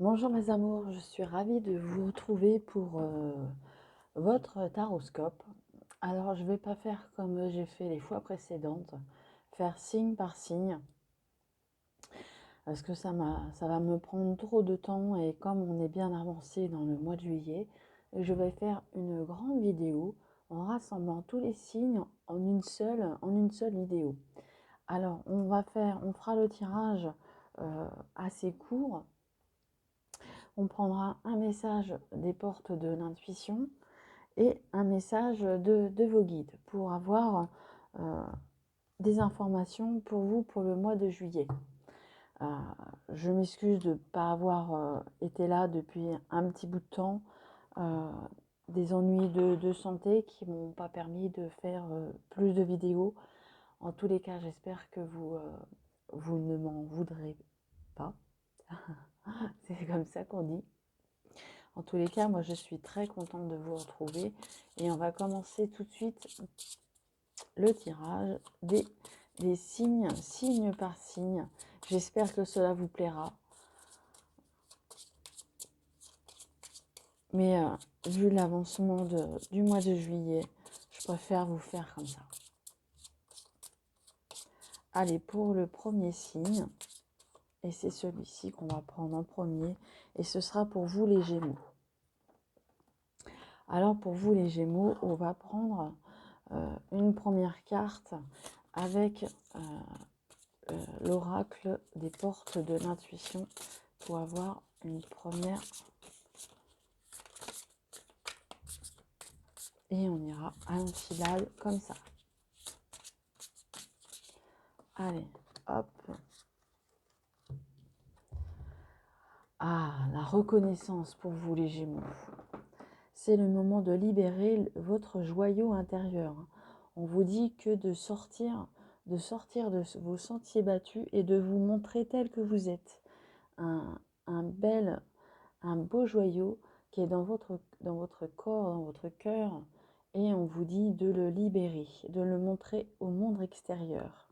Bonjour mes amours, je suis ravie de vous retrouver pour votre taroscope. Alors je ne vais pas faire comme j'ai fait les fois précédentes, faire signe par signe, parce que ça va me prendre trop de temps et comme on est bien avancé dans le mois de juillet, je vais faire une grande vidéo en rassemblant tous les signes en une seule vidéo. Alors on fera le tirage assez court. On prendra un message des portes de l'intuition et un message de vos guides pour avoir euh, des informations pour vous pour le mois de juillet. Euh, je m'excuse de ne pas avoir été là depuis un petit bout de temps. Euh, des ennuis de santé qui ne m'ont pas permis de faire plus de vidéos. En tous les cas, j'espère que vous ne m'en voudrez pas. C'est comme ça qu'on dit. En tous les cas, moi je suis très contente de vous retrouver et on va commencer tout de suite le tirage des signes, signe par signe. J'espère que cela vous plaira. Mais vu l'avancement du mois de juillet, je préfère vous faire comme ça. Allez, pour le premier signe, et c'est celui-ci qu'on va prendre en premier, et ce sera pour vous les Gémeaux. Alors pour vous les Gémeaux, on va prendre une première carte avec l'oracle des portes de l'intuition pour avoir une première. Et on ira à l'enfilade comme ça. Allez, hop. Ah, la reconnaissance pour vous les Gémeaux. C'est le moment de libérer votre joyau intérieur. On vous dit que de sortir de vos sentiers battus et de vous montrer tel que vous êtes. Un beau joyau qui est dans votre corps, dans votre cœur, et on vous dit de le libérer, de le montrer au monde extérieur.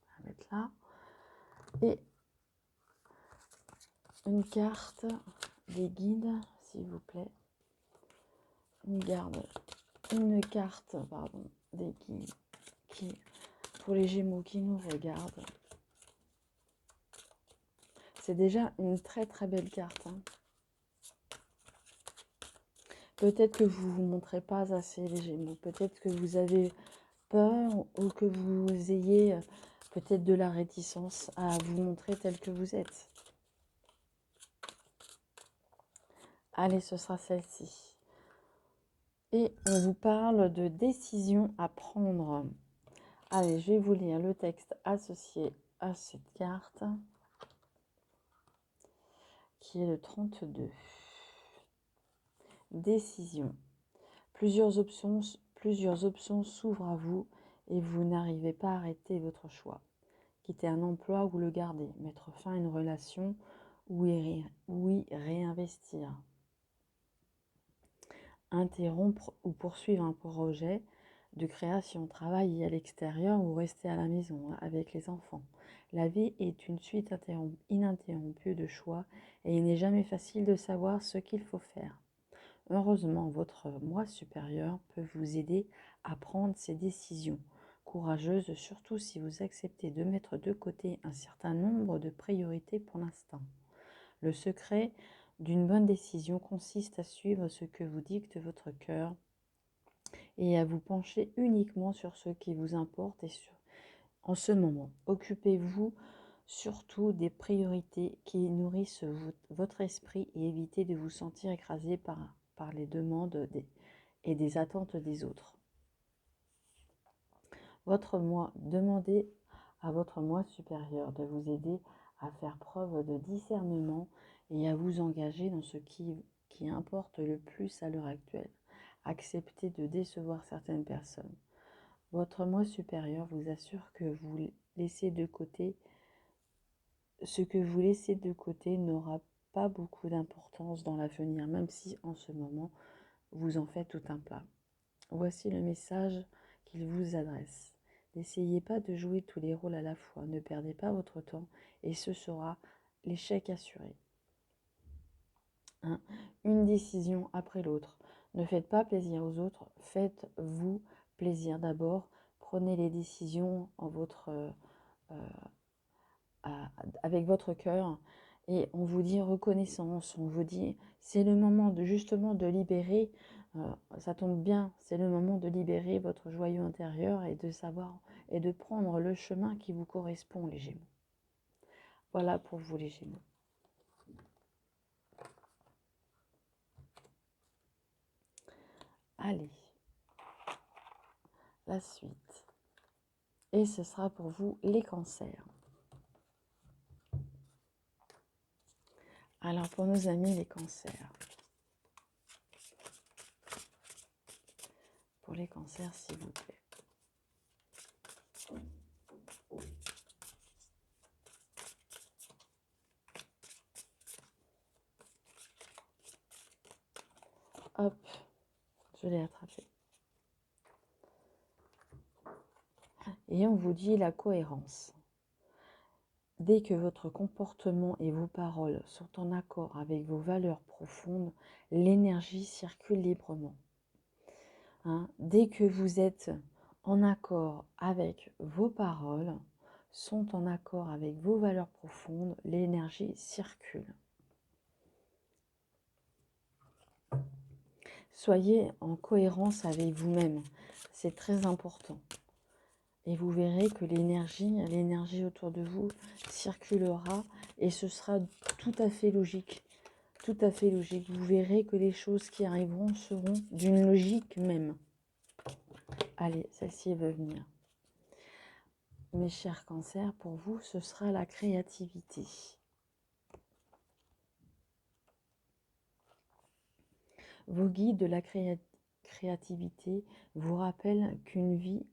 On va mettre là. Et une carte des guides, s'il vous plaît. Une carte, pardon, des guides pour les Gémeaux qui nous regardent. C'est déjà une très très belle carte. Peut-être que vous ne vous montrez pas assez les Gémeaux. Peut-être que vous avez peur ou que vous ayez peut-être de la réticence à vous montrer tel que vous êtes. Allez, ce sera celle-ci. Et on vous parle de décision à prendre. Allez, je vais vous lire le texte associé à cette carte, qui est le 32. Décision. Plusieurs options s'ouvrent à vous et vous n'arrivez pas à arrêter votre choix. Quitter un emploi ou le garder, mettre fin à une relation ou y réinvestir. Interrompre ou poursuivre un projet de création, travailler à l'extérieur ou rester à la maison avec les enfants. La vie est une suite ininterrompue de choix et il n'est jamais facile de savoir ce qu'il faut faire. Heureusement, votre moi supérieur peut vous aider à prendre ces décisions courageuses, surtout si vous acceptez de mettre de côté un certain nombre de priorités pour l'instant. Le secret d'une bonne décision consiste à suivre ce que vous dicte votre cœur et à vous pencher uniquement sur ce qui vous importe en ce moment. Occupez-vous surtout des priorités qui nourrissent votre esprit et évitez de vous sentir écrasé par les demandes et des attentes des autres. Demandez à votre moi supérieur de vous aider à faire preuve de discernement et à vous engager dans ce qui importe le plus à l'heure actuelle. Acceptez de décevoir certaines personnes. Votre moi supérieur vous assure que ce que vous laissez de côté n'aura pas beaucoup d'importance dans l'avenir, même si en ce moment vous en faites tout un plat. Voici le message qu'il vous adresse. N'essayez pas de jouer tous les rôles à la fois, ne perdez pas votre temps et ce sera l'échec assuré. Hein, une décision après l'autre. Ne faites pas plaisir aux autres, faites-vous plaisir d'abord. Prenez les décisions en avec votre cœur et on vous dit reconnaissance, on vous dit c'est le moment de justement de libérer, ça tombe bien, c'est le moment de libérer votre joyau intérieur et de savoir et de prendre le chemin qui vous correspond, les Gémeaux. Voilà pour vous, les Gémeaux. Allez, la suite. Et ce sera pour vous, les cancers. Alors, pour nos amis, les cancers. Pour les cancers, s'il vous plaît. Hop, je l'ai attrapé. Et on vous dit la cohérence. Dès que votre comportement et vos paroles sont en accord avec vos valeurs profondes, l'énergie circule librement. Hein, dès que vous êtes en accord avec vos paroles, sont en accord avec vos valeurs profondes, l'énergie circule. Soyez en cohérence avec vous-même, c'est très important. Et vous verrez que l'énergie autour de vous circulera et ce sera tout à fait logique. Tout à fait logique. Vous verrez que les choses qui arriveront seront d'une logique même. Allez, celle-ci veut venir. Mes chers cancers, pour vous, ce sera la créativité. Vos guides de la créativité vous rappellent qu'une vie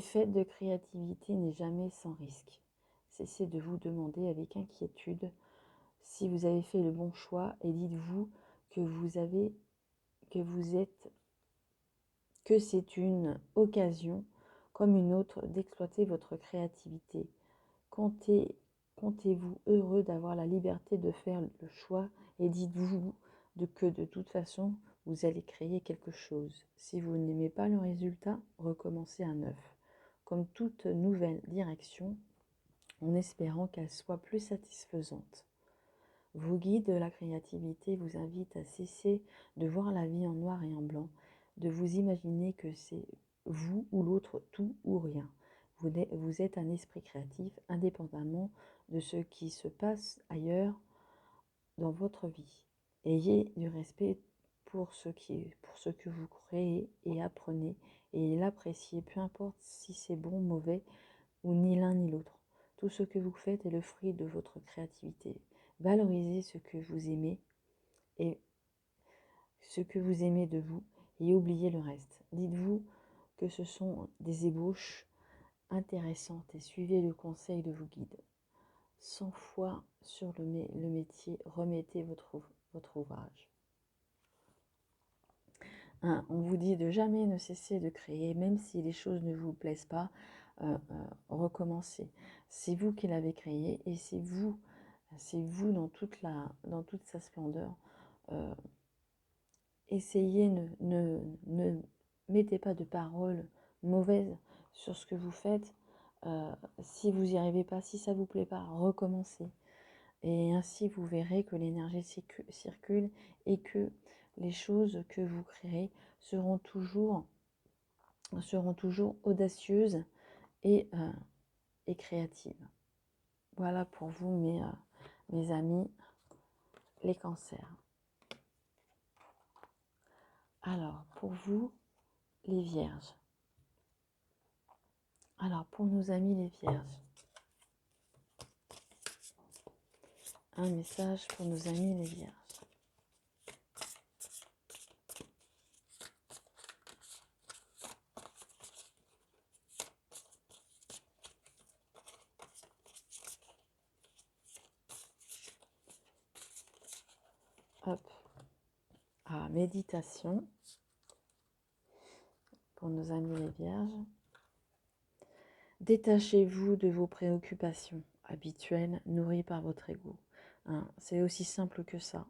faite de créativité n'est jamais sans risque. Cessez de vous demander avec inquiétude si vous avez fait le bon choix et dites-vous que c'est une occasion comme une autre d'exploiter votre créativité. Comptez-vous heureux d'avoir la liberté de faire le choix et dites-vous que de toute façon, vous allez créer quelque chose. Si vous n'aimez pas le résultat, recommencez à neuf. Comme toute nouvelle direction, en espérant qu'elle soit plus satisfaisante. Vos guides de la créativité vous invitent à cesser de voir la vie en noir et en blanc, de vous imaginer que c'est vous ou l'autre, tout ou rien. Vous êtes un esprit créatif indépendamment de ce qui se passe ailleurs dans votre vie. Ayez du respect pour ce que vous créez et apprenez et l'appréciez, peu importe si c'est bon, mauvais ou ni l'un ni l'autre. Tout ce que vous faites est le fruit de votre créativité. Valorisez ce que vous aimez et ce que vous aimez de vous et oubliez le reste. Dites-vous que ce sont des ébauches intéressantes et suivez le conseil de vos guides. 100 fois sur le métier, remettez votre ouvrage. Hein, on vous dit de jamais ne cesser de créer, même si les choses ne vous plaisent pas, recommencez. C'est vous qui l'avez créé et c'est vous dans toute sa splendeur. Essayez, ne mettez pas de paroles mauvaises sur ce que vous faites. Si vous n'y arrivez pas, si ça ne vous plaît pas, recommencez. Et ainsi, vous verrez que l'énergie circule et que les choses que vous créerez seront toujours audacieuses et créatives. Voilà pour vous, mes amis, les cancers. Alors, pour vous, les vierges. Alors, pour nos amis les vierges, un message pour nos amis les vierges. Hop, méditation pour nos amis les vierges. Détachez-vous de vos préoccupations. habituel nourri par votre ego. Hein, c'est aussi simple que ça.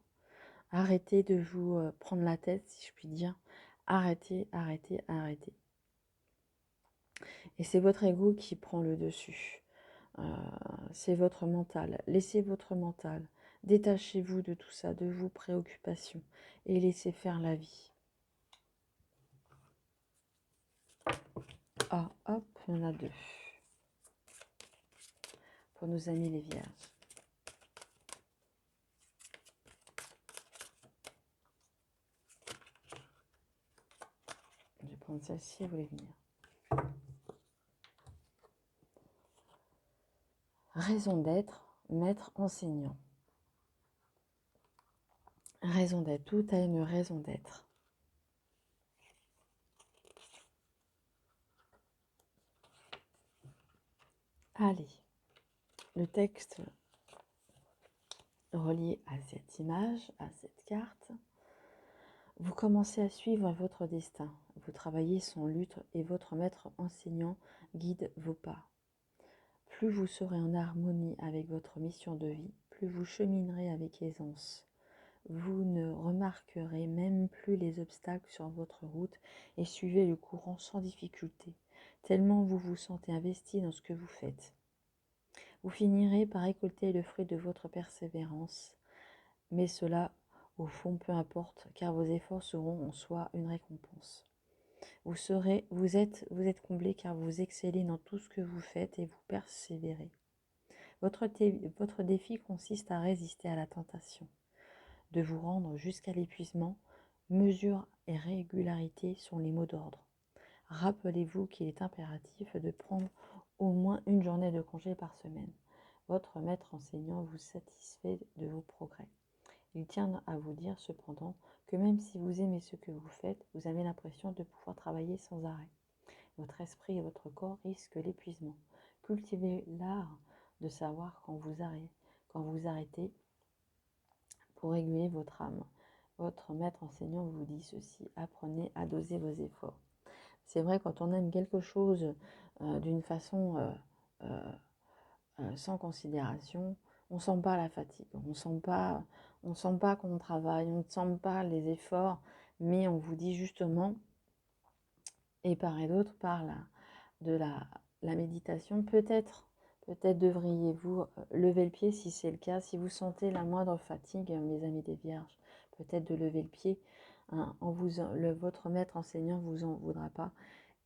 Arrêtez de vous prendre la tête, si je puis dire. Arrêtez, arrêtez, arrêtez. Et c'est votre ego qui prend le dessus. C'est votre mental. Laissez votre mental. Détachez-vous de tout ça, de vos préoccupations. Et laissez faire la vie. Ah, hop, il y en a deux. Pour nos amis les vierges. Je vais prendre celle-ci, vous voulez venir. Raison d'être, maître enseignant. Raison d'être, tout a une raison d'être. Allez, le texte relié à cette image, à cette carte, vous commencez à suivre votre destin. Vous travaillez sans lutte et votre maître enseignant guide vos pas. Plus vous serez en harmonie avec votre mission de vie, plus vous cheminerez avec aisance. Vous ne remarquerez même plus les obstacles sur votre route et suivez le courant sans difficulté, tellement vous vous sentez investi dans ce que vous faites. Vous finirez par récolter le fruit de votre persévérance, mais cela, au fond, peu importe, car vos efforts seront en soi une récompense. Vous êtes comblé car vous excellez dans tout ce que vous faites et vous persévérez. Votre défi consiste à résister à la tentation, de vous rendre jusqu'à l'épuisement. Mesure et régularité sont les mots d'ordre. Rappelez-vous qu'il est impératif de prendre au moins une journée de congé par semaine. Votre maître enseignant vous satisfait de vos progrès. Il tient à vous dire cependant que même si vous aimez ce que vous faites, vous avez l'impression de pouvoir travailler sans arrêt. Votre esprit et votre corps risquent l'épuisement. Cultivez l'art de savoir quand vous arrêtez pour réguler votre âme. Votre maître enseignant vous dit ceci: apprenez à doser vos efforts. C'est vrai, quand on aime quelque chose d'une façon sans considération, on ne sent pas la fatigue, on sent pas qu'on travaille, on ne sent pas les efforts, mais on vous dit justement, et part et d'autre, par la méditation, peut-être devriez-vous lever le pied si c'est le cas, si vous sentez la moindre fatigue, mes amis des vierges, peut-être de lever le pied, hein, votre maître enseignant ne vous en voudra pas,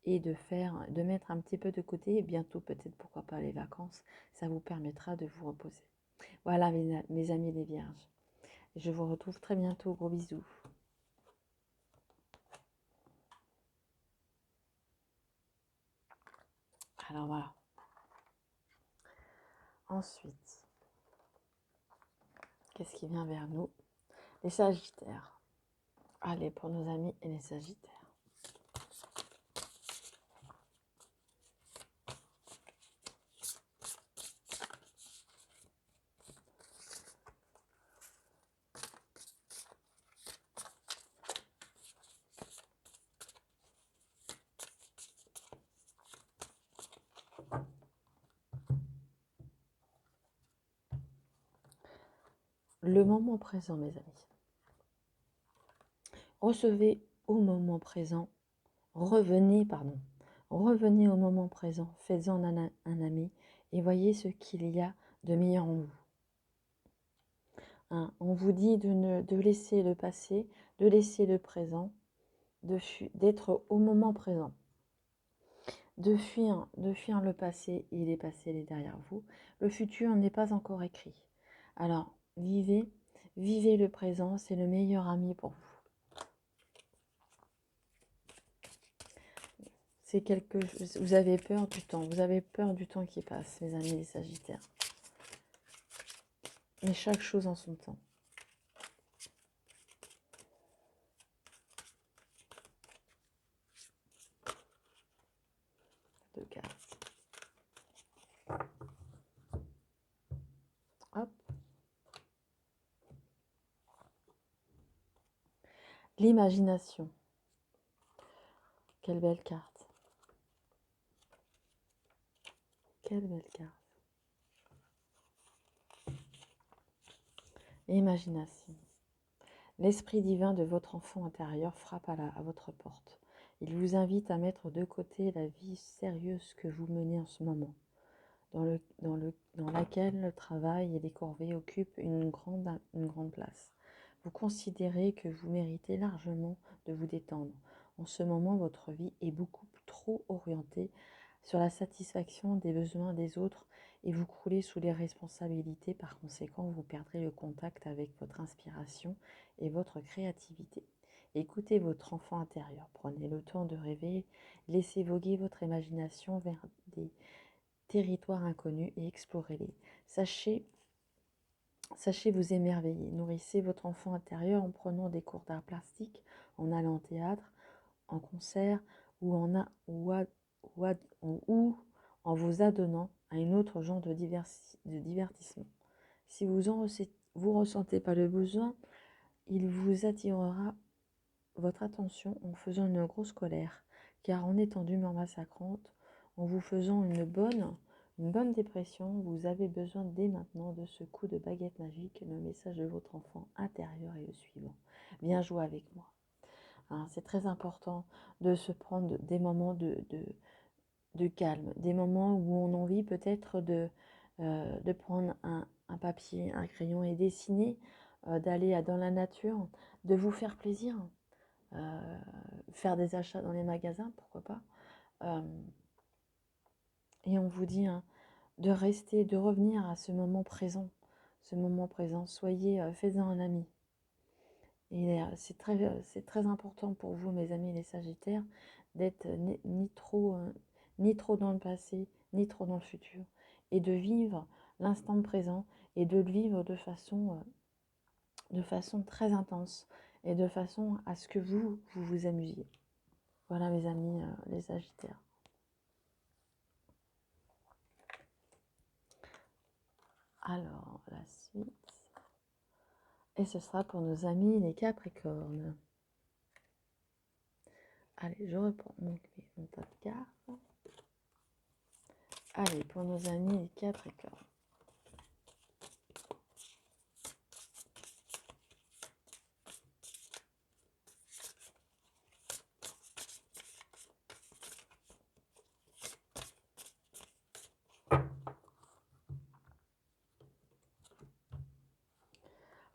et de mettre un petit peu de côté, et bientôt peut-être pourquoi pas les vacances, ça vous permettra de vous reposer. Voilà mes amis les vierges, je vous retrouve très bientôt, gros bisous. Alors voilà. Ensuite, qu'est-ce qui vient vers nous? Les Sagittaires. Allez, pour nos amis et les Sagittaires. Le moment présent, mes amis. Revenez au moment présent, au moment présent, faites-en un ami et voyez ce qu'il y a de meilleur en vous. Hein, on vous dit de laisser le passé, de laisser le présent, d'être au moment présent, de fuir le passé, il est passé, il est derrière vous. Le futur n'est pas encore écrit. Alors, vivez le présent, c'est le meilleur ami pour vous. Vous avez peur du temps qui passe, mes amis les Sagittaires. Mais chaque chose en son temps. Deux cartes. Hop. L'imagination. Quelle belle carte. Quelle belle carte. Imagination. L'esprit divin de votre enfant intérieur frappe à votre porte. Il vous invite à mettre de côté la vie sérieuse que vous menez en ce moment, dans laquelle le travail et les corvées occupent une grande place. Vous considérez que vous méritez largement de vous détendre. En ce moment, votre vie est beaucoup trop orientée sur la satisfaction des besoins des autres et vous croulez sous les responsabilités. Par conséquent, vous perdrez le contact avec votre inspiration et votre créativité. Écoutez votre enfant intérieur. Prenez le temps de rêver. Laissez voguer votre imagination vers des territoires inconnus et explorez-les. Sachez vous émerveiller. Nourrissez votre enfant intérieur en prenant des cours d'art plastique, en allant au théâtre, en concert ou en vous adonnant à un autre genre de divertissement. Si vous ressentez pas le besoin, il vous attirera votre attention en faisant une grosse colère, car en étant d'humeur massacrante, en vous faisant une bonne dépression, vous avez besoin dès maintenant de ce coup de baguette magique. Le message de votre enfant intérieur est le suivant. Viens jouer avec moi. Hein, c'est très important de se prendre des moments de calme, des moments où on a envie peut-être de prendre un papier, un crayon et dessiner, d'aller dans la nature, de vous faire plaisir, faire des achats dans les magasins, pourquoi pas. Et on vous dit de rester, de revenir à ce moment présent. Soyez, faites-en un ami. Et c'est très important pour vous, mes amis les Sagittaires, d'être ni trop dans le passé, ni trop dans le futur, et de vivre l'instant présent, et de le vivre de façon très intense, et de façon à ce que vous vous amusiez. Voilà, mes amis les Sagittaires. Alors, la suite. Et ce sera pour nos amis les Capricornes. Allez, je reprends mon tas de cartes. Allez, pour nos amis les Capricornes.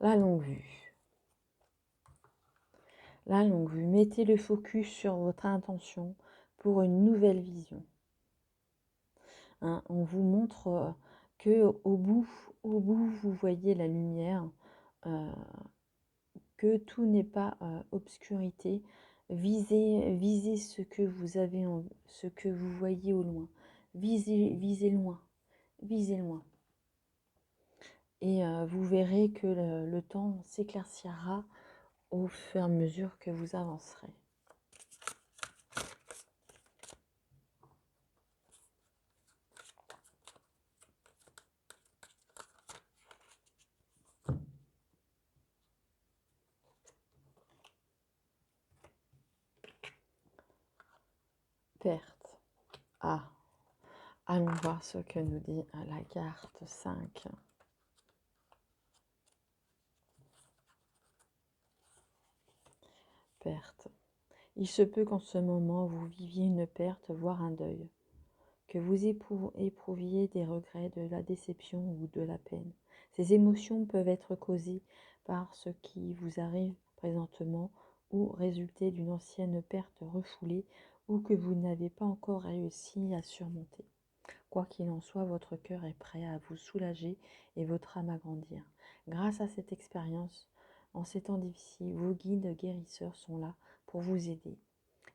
La longue vue. La longue vue. Mettez le focus sur votre intention pour une nouvelle vision. Hein, on vous montre que au bout, vous voyez la lumière, que tout n'est pas obscurité. Visez ce que vous avez, ce que vous voyez au loin. Visez loin. Visez loin. Et vous verrez que le temps s'éclaircira au fur et à mesure que vous avancerez. Perte. Ah, allons voir ce que nous dit la carte 5. Perte. Il se peut qu'en ce moment, vous viviez une perte, voire un deuil, que vous éprouviez des regrets, de la déception ou de la peine. Ces émotions peuvent être causées par ce qui vous arrive présentement ou résulter d'une ancienne perte refoulée ou que vous n'avez pas encore réussi à surmonter. Quoi qu'il en soit, votre cœur est prêt à vous soulager et votre âme à grandir. Grâce à cette expérience, en ces temps difficiles, vos guides guérisseurs sont là pour vous aider.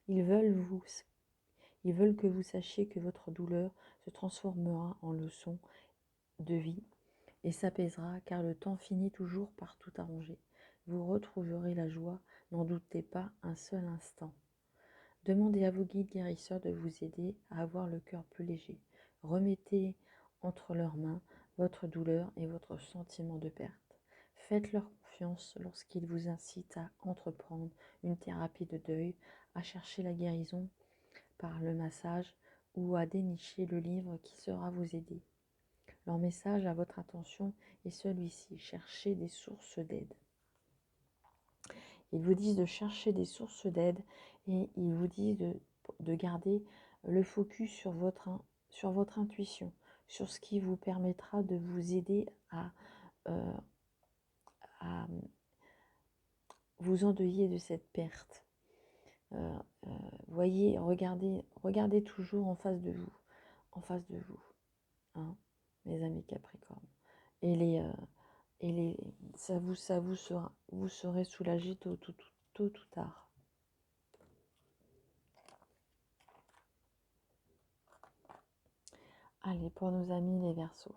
Ils veulent que vous sachiez que votre douleur se transformera en leçon de vie et s'apaisera, car le temps finit toujours par tout arranger. Vous retrouverez la joie, n'en doutez pas un seul instant. Demandez à vos guides guérisseurs de vous aider à avoir le cœur plus léger. Remettez entre leurs mains votre douleur et votre sentiment de perte. Faites-leur confiance lorsqu'ils vous incitent à entreprendre une thérapie de deuil, à chercher la guérison par le massage ou à dénicher le livre qui saura vous aider. Leur message à votre attention est celui-ci: cherchez des sources d'aide. Ils vous disent de chercher des sources d'aide et ils vous disent de garder le focus sur votre intuition, sur ce qui vous permettra de vous aider euh, à vous endeuiller de cette perte. Voyez, regardez toujours en face de vous, hein, mes amis Capricorne. Vous serez soulagés tôt ou tard. Allez, pour nos amis les Verseaux.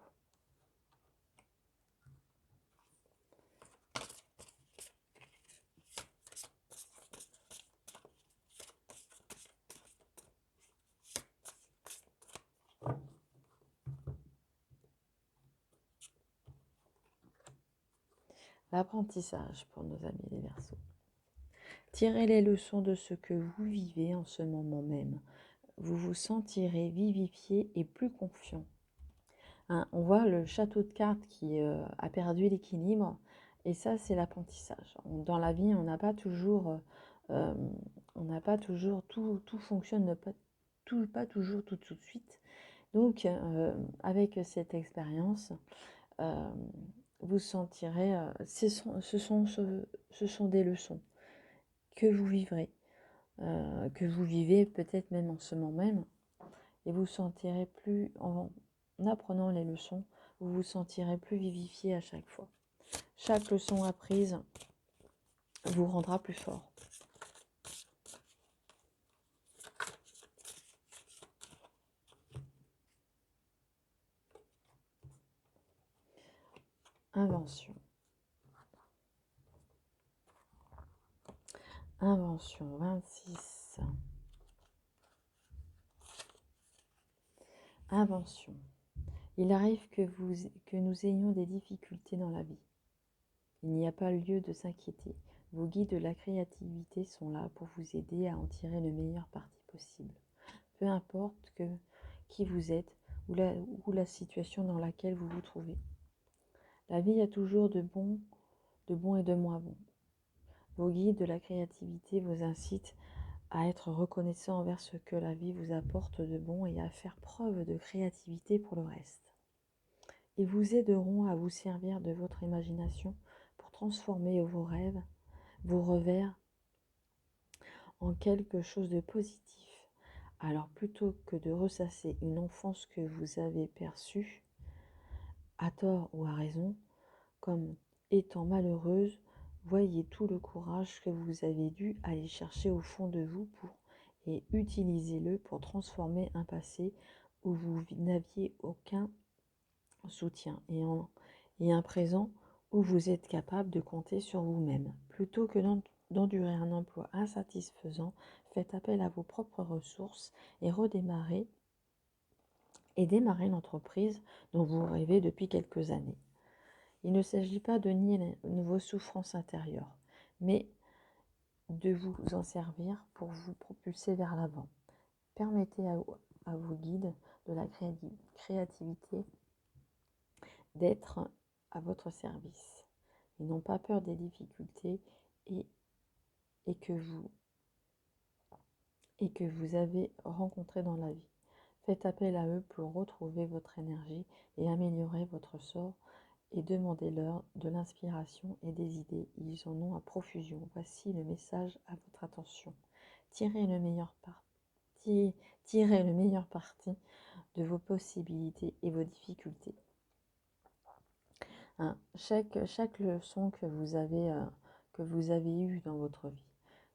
L'apprentissage pour nos amis les Verseaux. Tirez les leçons de ce que vous vivez en ce moment même. Vous vous sentirez vivifié et plus confiant. Hein, on voit le château de cartes qui a perdu l'équilibre, et ça c'est l'apprentissage. Dans la vie, on n'a pas toujours, tout fonctionne pas toujours tout de suite. Donc avec cette expérience, vous sentirez, ce sont des leçons que vous vivrez, que vous vivez peut-être même en ce moment même, et vous sentirez plus, en apprenant les leçons, vous vous sentirez plus vivifié à chaque fois. Chaque leçon apprise vous rendra plus fort. Invention. Invention 26. Invention. Il arrive que nous ayons des difficultés dans la vie. Il n'y a pas lieu de s'inquiéter. Vos guides de la créativité sont là pour vous aider à en tirer le meilleur parti possible. Peu importe qui vous êtes ou la situation dans laquelle vous vous trouvez. La vie a toujours de bons et de moins bons. Vos guides de la créativité vous incitent à être reconnaissant envers ce que la vie vous apporte de bon et à faire preuve de créativité pour le reste. Ils vous aideront à vous servir de votre imagination pour transformer vos rêves, vos revers en quelque chose de positif. Alors plutôt que de ressasser une enfance que vous avez perçue, à tort ou à raison, comme étant malheureuse, voyez tout le courage que vous avez dû aller chercher au fond de vous et utilisez-le pour transformer un passé où vous n'aviez aucun soutien et un présent où vous êtes capable de compter sur vous-même. Plutôt que d'endurer un emploi insatisfaisant, faites appel à vos propres ressources et démarrer l'entreprise dont vous rêvez depuis quelques années. Il ne s'agit pas de nier vos souffrances intérieures, mais de vous en servir pour vous propulser vers l'avant. Permettez à vos guides de la créativité d'être à votre service. Ils n'ont pas peur des difficultés et que vous avez rencontrées dans la vie. Faites appel à eux pour retrouver votre énergie et améliorer votre sort et demandez-leur de l'inspiration et des idées. Ils en ont à profusion. Voici le message à votre attention. Tirez le meilleur parti de vos possibilités et vos difficultés. Hein, chaque leçon que vous avez eue dans votre vie,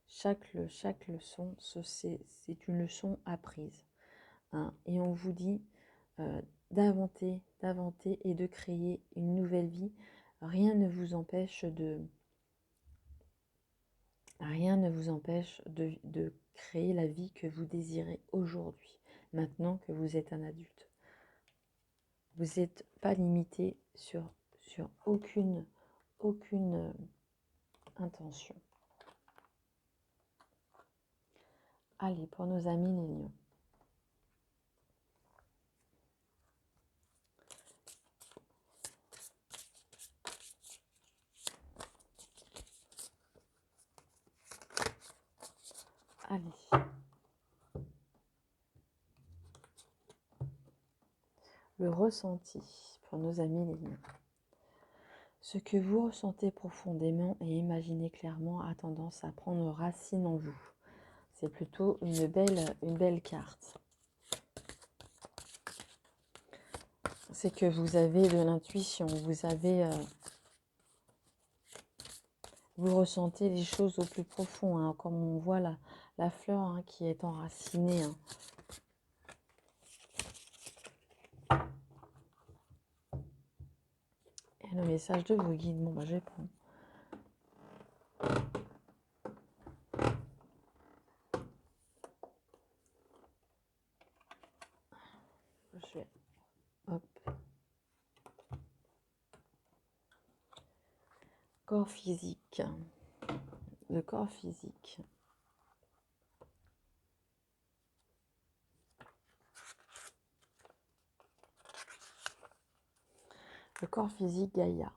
chaque leçon, c'est une leçon apprise. Hein, et on vous dit d'inventer et de créer une nouvelle vie. Rien ne vous empêche de créer la vie que vous désirez aujourd'hui, maintenant que vous êtes un adulte. Vous n'êtes pas limité sur aucune intention. Allez, pour nos amis les lions. Allez. Le ressenti pour nos amis les lions. Ce que vous ressentez profondément et imaginez clairement a tendance à prendre racine en vous. C'est plutôt une belle carte. C'est que vous avez de l'intuition, vous ressentez les choses au plus profond, hein, comme on voit la fleur hein, qui est enracinée. Hein. Et le message de vos guides, bon bah je vais prendre. Je vais, hop. Corps physique. Le corps physique. Le corps physique Gaïa.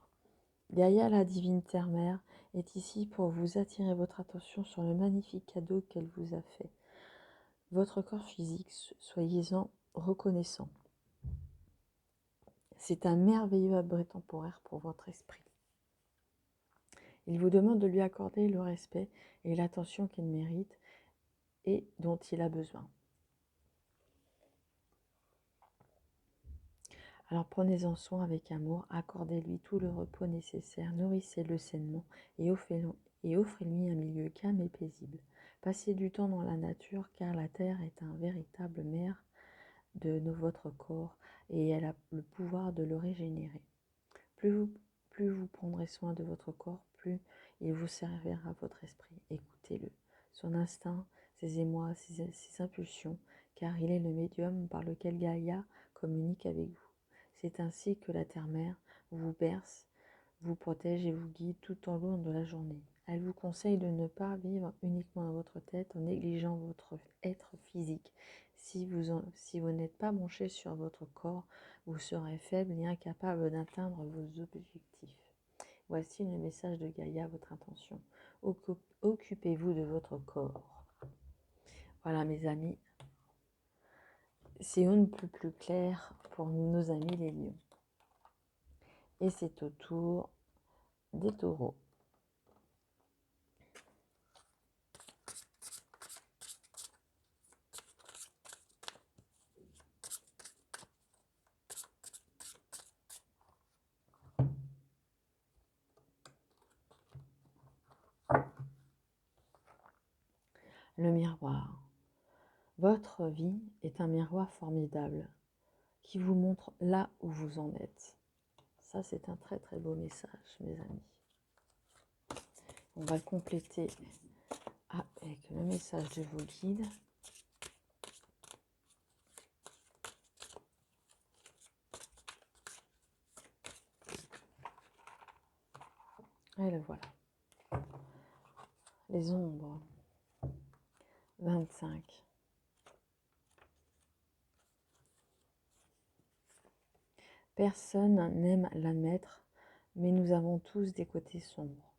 Gaïa, la divine terre-mère, est ici pour vous attirer votre attention sur le magnifique cadeau qu'elle vous a fait. Votre corps physique, soyez-en reconnaissant. C'est un merveilleux abri temporaire pour votre esprit. Il vous demande de lui accorder le respect et l'attention qu'il mérite et dont il a besoin. Alors prenez-en soin avec amour, accordez-lui tout le repos nécessaire, nourrissez-le sainement et offrez-lui un milieu calme et paisible. Passez du temps dans la nature car la terre est un véritable mère de votre corps et elle a le pouvoir de le régénérer. Plus vous prendrez soin de votre corps, plus il vous servira votre esprit. Écoutez-le, son instinct, ses émois, ses impulsions, car il est le médium par lequel Gaïa communique avec vous. C'est ainsi que la terre-mère vous berce, vous protège et vous guide tout au long de la journée. Elle vous conseille de ne pas vivre uniquement dans votre tête en négligeant votre être physique. Si vous n'êtes pas branché sur votre corps, vous serez faible et incapable d'atteindre vos objectifs. Voici le message de Gaïa à votre intention. Occupez-vous de votre corps. Voilà mes amis, c'est on ne peut plus clair pour nos amis les lions. Et c'est au tour des taureaux. Le miroir. Votre vie est un miroir formidable qui vous montre là où vous en êtes. Ça, c'est un très très beau message, mes amis. On va le compléter avec le message de vos guides. Et le voilà. Les ombres. 25. Personne n'aime l'admettre, mais nous avons tous des côtés sombres.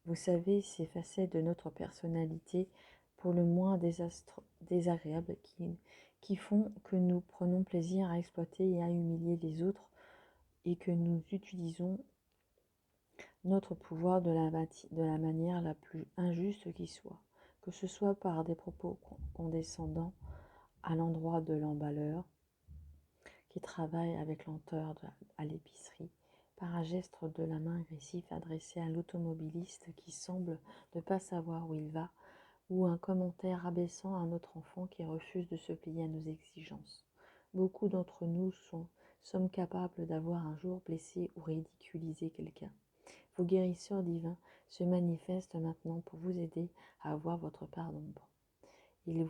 Vous savez, ces facettes de notre personnalité, pour le moins désagréables, qui font que nous prenons plaisir à exploiter et à humilier les autres et que nous utilisons notre pouvoir de la manière la plus injuste qui soit, que ce soit par des propos condescendants à l'endroit de l'emballeur qui travaille avec lenteur à l'épicerie, par un geste de la main agressif adressé à l'automobiliste qui semble ne pas savoir où il va, ou un commentaire abaissant à notre enfant qui refuse de se plier à nos exigences. Beaucoup d'entre nous sommes capables d'avoir un jour blessé ou ridiculisé quelqu'un. Vos guérisseurs divins se manifestent maintenant pour vous aider à avoir votre part d'ombre. Ils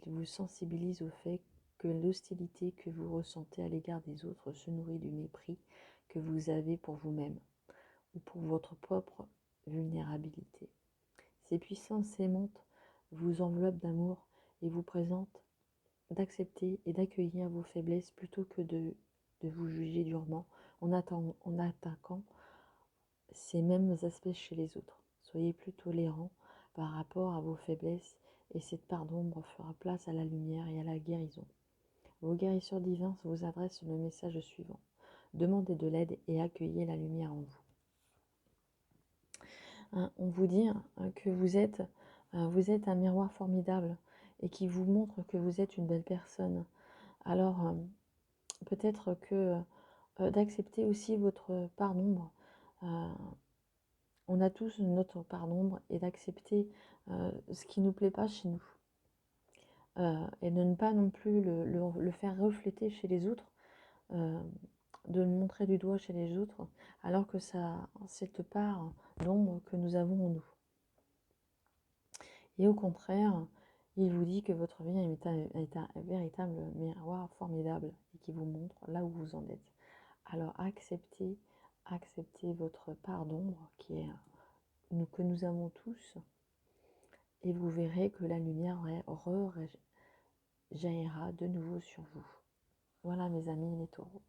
vous sensibilisent au fait que l'hostilité que vous ressentez à l'égard des autres se nourrit du mépris que vous avez pour vous-même ou pour votre propre vulnérabilité. Ces puissances aimantes vous enveloppent d'amour et vous présentent d'accepter et d'accueillir vos faiblesses plutôt que de vous juger durement en attaquant ces mêmes aspects chez les autres. Soyez plus tolérants par rapport à vos faiblesses et cette part d'ombre fera place à la lumière et à la guérison. Vos guérisseurs divins vous adressent le message suivant. Demandez de l'aide et accueillez la lumière en vous. On vous dit que vous êtes un miroir formidable et qui vous montre que vous êtes une belle personne. Alors, peut-être que d'accepter aussi votre part d'ombre. On a tous notre part d'ombre et d'accepter ce qui ne nous plaît pas chez nous. Et de ne pas non plus le faire refléter chez les autres, de le montrer du doigt chez les autres, alors que cette part d'ombre que nous avons en nous. Et au contraire, il vous dit que votre vie est un véritable miroir formidable et qui vous montre là où vous en êtes. Alors acceptez votre part d'ombre que nous avons tous, et vous verrez que la lumière jaillira de nouveau sur vous. Voilà mes amis les taureaux.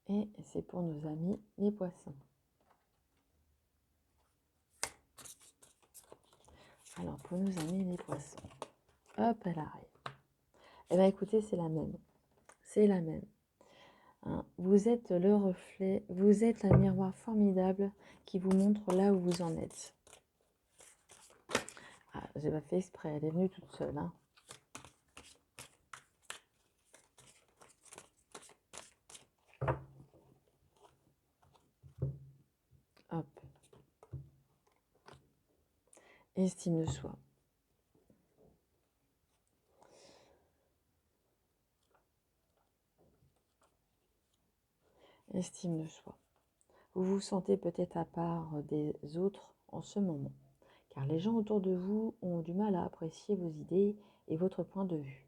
Et c'est pour nos amis les poissons. Alors pour nos amis les poissons, hop, elle arrive. Eh bien écoutez, c'est la même. C'est la même. Vous êtes le reflet, vous êtes un miroir formidable qui vous montre là où vous en êtes. Ah, j'ai pas fait exprès, elle est venue toute seule. Hop. Estime de soi. Estime de soi. Vous vous sentez peut-être à part des autres en ce moment, car les gens autour de vous ont du mal à apprécier vos idées et votre point de vue.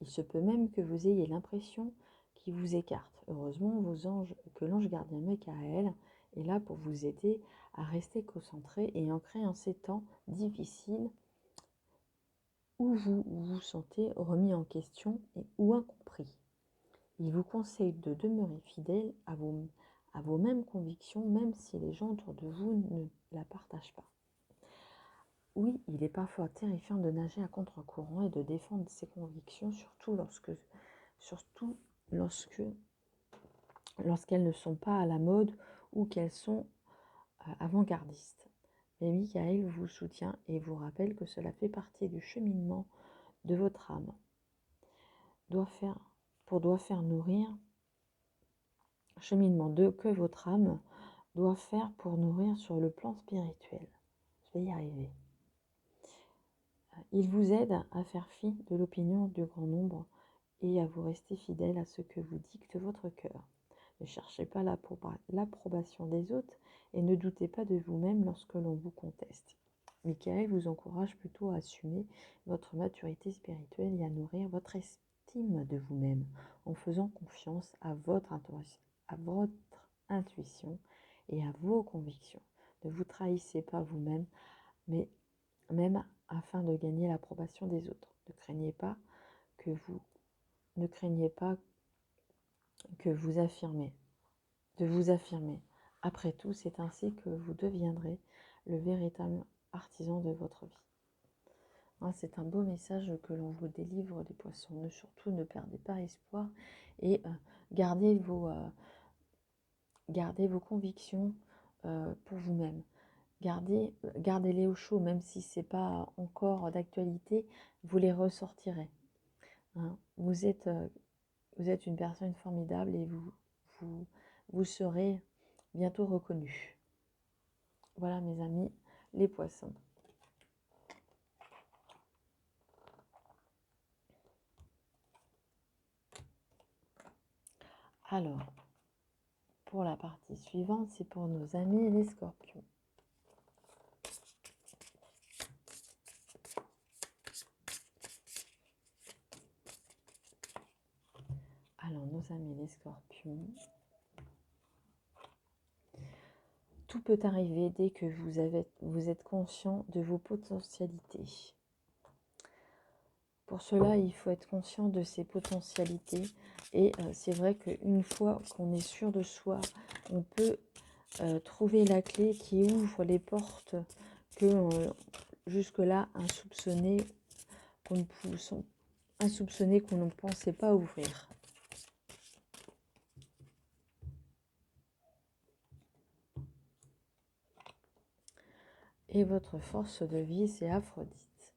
Il se peut même que vous ayez l'impression qu'ils vous écartent. Heureusement, que l'ange gardien Michael est là pour vous aider à rester concentré et ancré en ces temps difficiles où vous vous sentez remis en question ou incompris. Il vous conseille de demeurer fidèle à vos mêmes convictions, même si les gens autour de vous ne la partagent pas. Oui, il est parfois terrifiant de nager à contre-courant et de défendre ses convictions, surtout lorsqu'elles ne sont pas à la mode ou qu'elles sont avant-gardistes. Mais Michael vous soutient et vous rappelle que cela fait partie du cheminement de votre âme. Doit faire nourrir que votre âme doit faire pour nourrir sur le plan spirituel. Je vais y arriver. Il vous aide à faire fi de l'opinion du grand nombre et à vous rester fidèle à ce que vous dicte votre cœur. Ne cherchez pas l'approbation des autres et ne doutez pas de vous-même lorsque l'on vous conteste. Michael vous encourage plutôt à assumer votre maturité spirituelle et à nourrir votre estime de vous-même en faisant confiance à votre intuition et à vos convictions. Ne vous trahissez pas vous-même, mais même afin de gagner l'approbation des autres. Ne craignez pas que vous affirmez. Après tout, c'est ainsi que vous deviendrez le véritable artisan de votre vie. C'est un beau message que l'on vous délivre, les poissons. Surtout, ne perdez pas espoir et gardez vos convictions pour vous-même. Gardez-les au chaud, même si ce n'est pas encore d'actualité, vous les ressortirez. Vous êtes une personne formidable et vous serez bientôt reconnu. Voilà mes amis, les poissons. Alors, pour la partie suivante, c'est pour nos amis les scorpions. Alors, nos amis les scorpions, tout peut arriver dès que vous êtes conscient de vos potentialités. Pour cela, il faut être conscient de ses potentialités. Et c'est vrai qu'une fois qu'on est sûr de soi, on peut trouver la clé qui ouvre les portes que jusque-là insoupçonnées, qu'on ne pensait pas ouvrir. Et votre force de vie, c'est Aphrodite.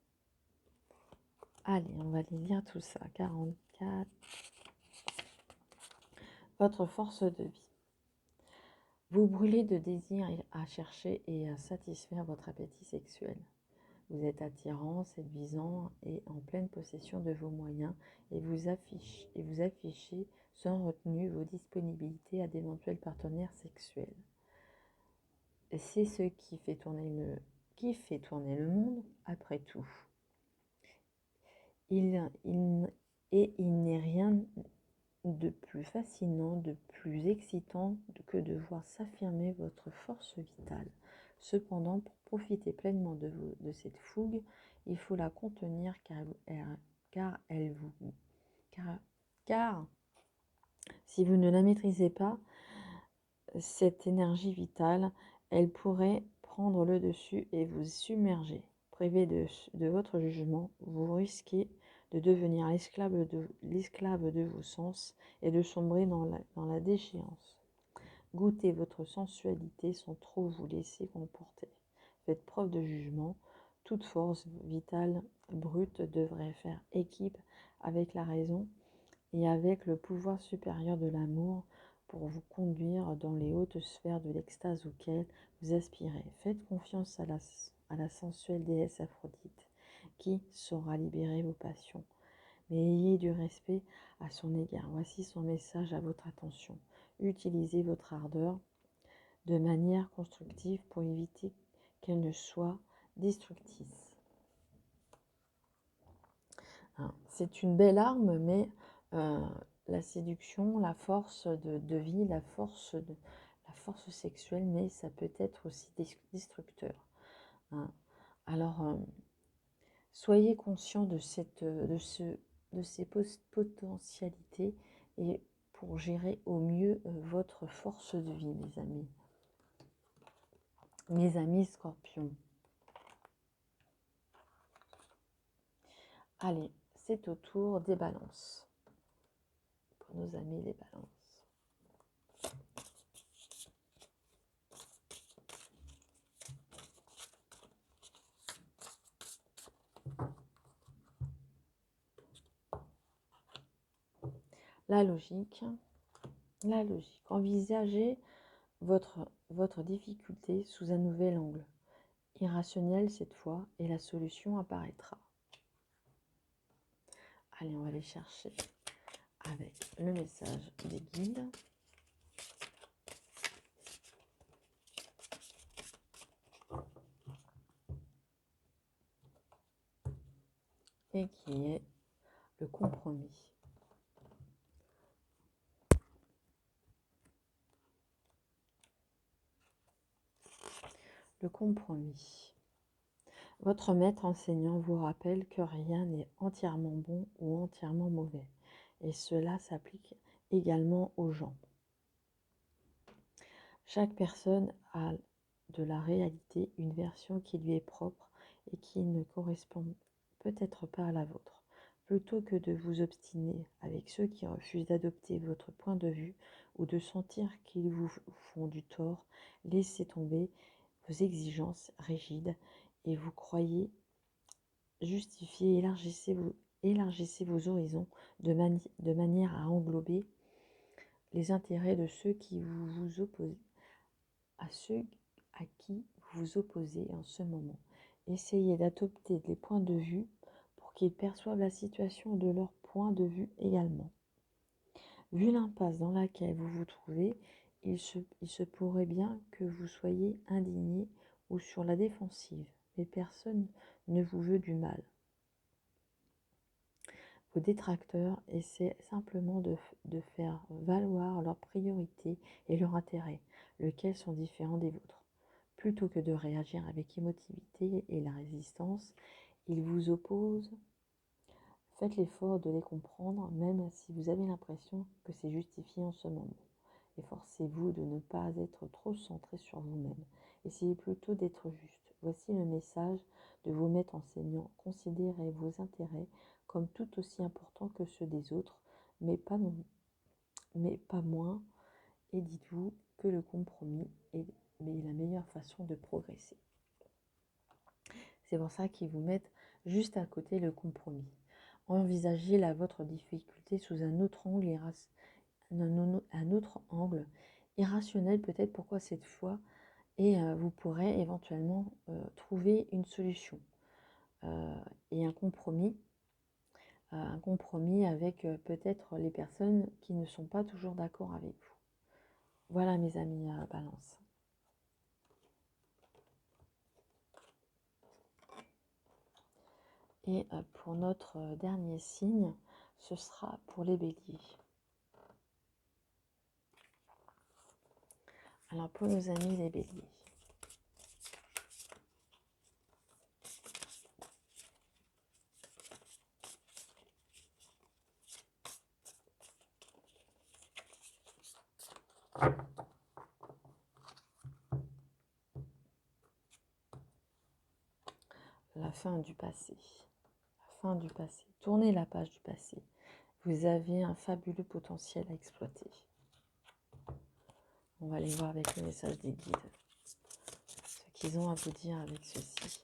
Allez, on va lire tout ça. 44. Votre force de vie. Vous brûlez de désir à chercher et à satisfaire votre appétit sexuel. Vous êtes attirant, séduisant et en pleine possession de vos moyens et vous affichez sans retenue vos disponibilités à d'éventuels partenaires sexuels. C'est ce qui fait tourner le monde, après tout. Il n'est rien de plus fascinant, de plus excitant que de voir s'affirmer votre force vitale. Cependant, pour profiter pleinement de cette fougue, il faut la contenir car si vous ne la maîtrisez pas, cette énergie vitale, elle pourrait prendre le dessus et vous submerger. Privé de votre jugement, vous risquez de devenir l'esclave de vos sens et de sombrer dans la déchéance. Goûtez votre sensualité sans trop vous laisser emporter. Faites preuve de jugement. Toute force vitale brute devrait faire équipe avec la raison et avec le pouvoir supérieur de l'amour pour vous conduire dans les hautes sphères de l'extase auxquelles vous aspirez. Faites confiance à la sensuelle déesse Aphrodite qui saura libérer vos passions. Mais ayez du respect à son égard. Voici son message à votre attention. Utilisez votre ardeur de manière constructive pour éviter qu'elle ne soit destructrice. C'est une belle arme, mais la séduction, la force de vie, la force sexuelle, mais ça peut être aussi destructeur. Alors, soyez conscient de ces potentialités et pour gérer au mieux votre force de vie, mes amis. Mes amis scorpions. Allez, c'est au tour des balances. Pour nos amis les balances. La logique. Envisagez votre difficulté sous un nouvel angle. Irrationnel cette fois, et la solution apparaîtra. Allez, on va aller chercher avec le message des guides. Et qui est le compromis. Le compromis. Votre maître enseignant vous rappelle que rien n'est entièrement bon ou entièrement mauvais. Et cela s'applique également aux gens. Chaque personne a de la réalité une version qui lui est propre et qui ne correspond peut-être pas à la vôtre. Plutôt que de vous obstiner avec ceux qui refusent d'adopter votre point de vue ou de sentir qu'ils vous font du tort, laissez tomber vos exigences rigides et vous croyez justifier, élargissez vos horizons de manière à englober les intérêts de ceux qui vous opposent, à ceux à qui vous vous opposez en ce moment. Essayez d'adopter des points de vue pour qu'ils perçoivent la situation de leur point de vue également. Vu l'impasse dans laquelle vous vous trouvez, il se pourrait bien que vous soyez indigné ou sur la défensive, mais personne ne vous veut du mal. Vos détracteurs essaient simplement de faire valoir leurs priorités et leurs intérêts, lesquels sont différents des vôtres. Plutôt que de réagir avec émotivité et la résistance, ils vous opposent Faites l'effort de les comprendre, même si vous avez l'impression que c'est justifié en ce moment. Efforcez-vous de ne pas être trop centré sur vous-même. Essayez plutôt d'être juste. Voici le message de vos maîtres enseignants. Considérez vos intérêts comme tout aussi importants que ceux des autres, mais pas moins, et dites-vous que le compromis est la meilleure façon de progresser. C'est pour ça qu'ils vous mettent juste à côté le compromis. Envisagez votre difficulté sous un autre angle, irrationnel peut-être, pourquoi cette fois, et vous pourrez éventuellement trouver une solution et un compromis avec peut-être les personnes qui ne sont pas toujours d'accord avec vous. Voilà mes amis Balance. Et pour notre dernier signe, ce sera pour les béliers. Alors pour nos amis les béliers, la fin du passé. La fin du passé. Tournez la page du passé. Vous avez un fabuleux potentiel à exploiter. On va aller voir avec le message des guides ce qu'ils ont à vous dire avec ceci.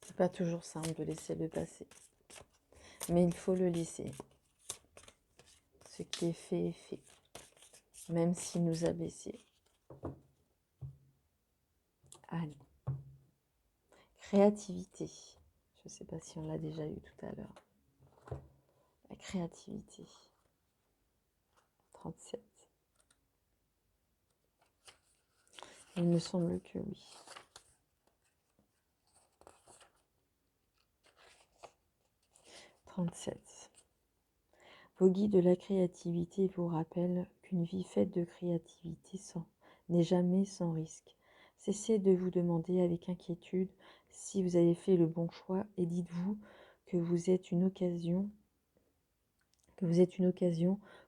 C'est pas toujours simple de laisser le passé, mais il faut le laisser. Ce qui est fait est fait, même s'il nous a blessés. Allez. Créativité. Je ne sais pas si on l'a déjà eu tout à l'heure. La créativité. 37. Il me semble que oui. 37. Vos guides de la créativité vous rappellent qu'une vie faite de créativité n'est jamais sans risque. Cessez de vous demander avec inquiétude si vous avez fait le bon choix et dites-vous que vous êtes une occasion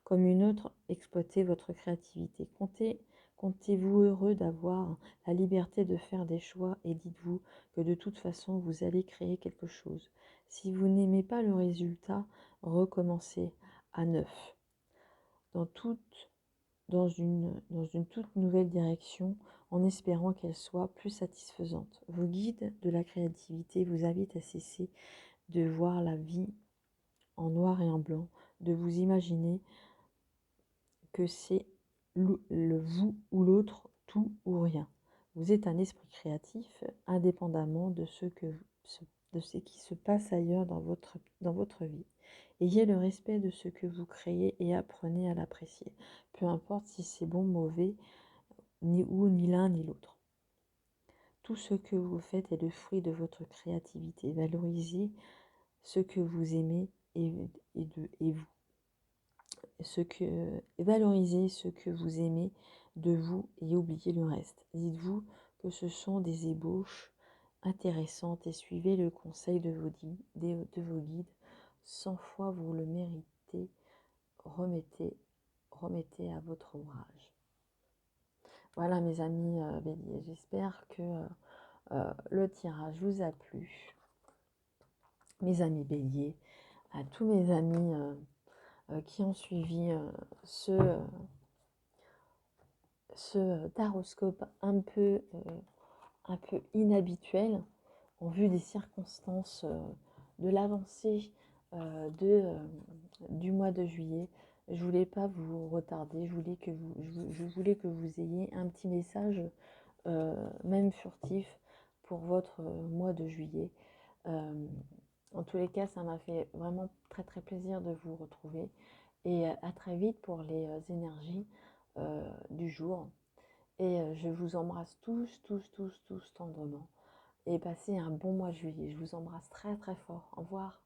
comme une autre, exploitez votre créativité. Comptez-vous heureux d'avoir la liberté de faire des choix et dites-vous que de toute façon vous allez créer quelque chose. Si vous n'aimez pas le résultat, recommencez à neuf. Dans une toute nouvelle direction, en espérant qu'elle soit plus satisfaisante. Vos guides de la créativité vous invitent à cesser de voir la vie en noir et en blanc, de vous imaginer que c'est le vous ou l'autre, tout ou rien. Vous êtes un esprit créatif, indépendamment de ce qui se passe ailleurs dans votre vie. Ayez le respect de ce que vous créez et apprenez à l'apprécier. Peu importe si c'est bon, mauvais, ni l'un ni l'autre. Tout ce que vous faites est le fruit de votre créativité. Valorisez ce que vous aimez et vous. Valorisez ce que vous aimez de vous et oubliez le reste. Dites-vous que ce sont des ébauches intéressantes et suivez le conseil de vos guides. 100 fois vous le méritez, remettez à votre ouvrage. Voilà mes amis béliers, j'espère que le tirage vous a plu. Mes amis béliers, à tous mes amis qui ont suivi ce taroscope un peu inhabituel en vue des circonstances de l'avancée du mois de juillet. Je voulais pas vous retarder, je voulais que vous ayez un petit message même furtif pour votre mois de juillet. En tous les cas, ça m'a fait vraiment très très plaisir de vous retrouver et à très vite pour les énergies du jour. Et je vous embrasse tous tendrement et passez un bon mois de juillet. Je vous embrasse très très fort. Au revoir.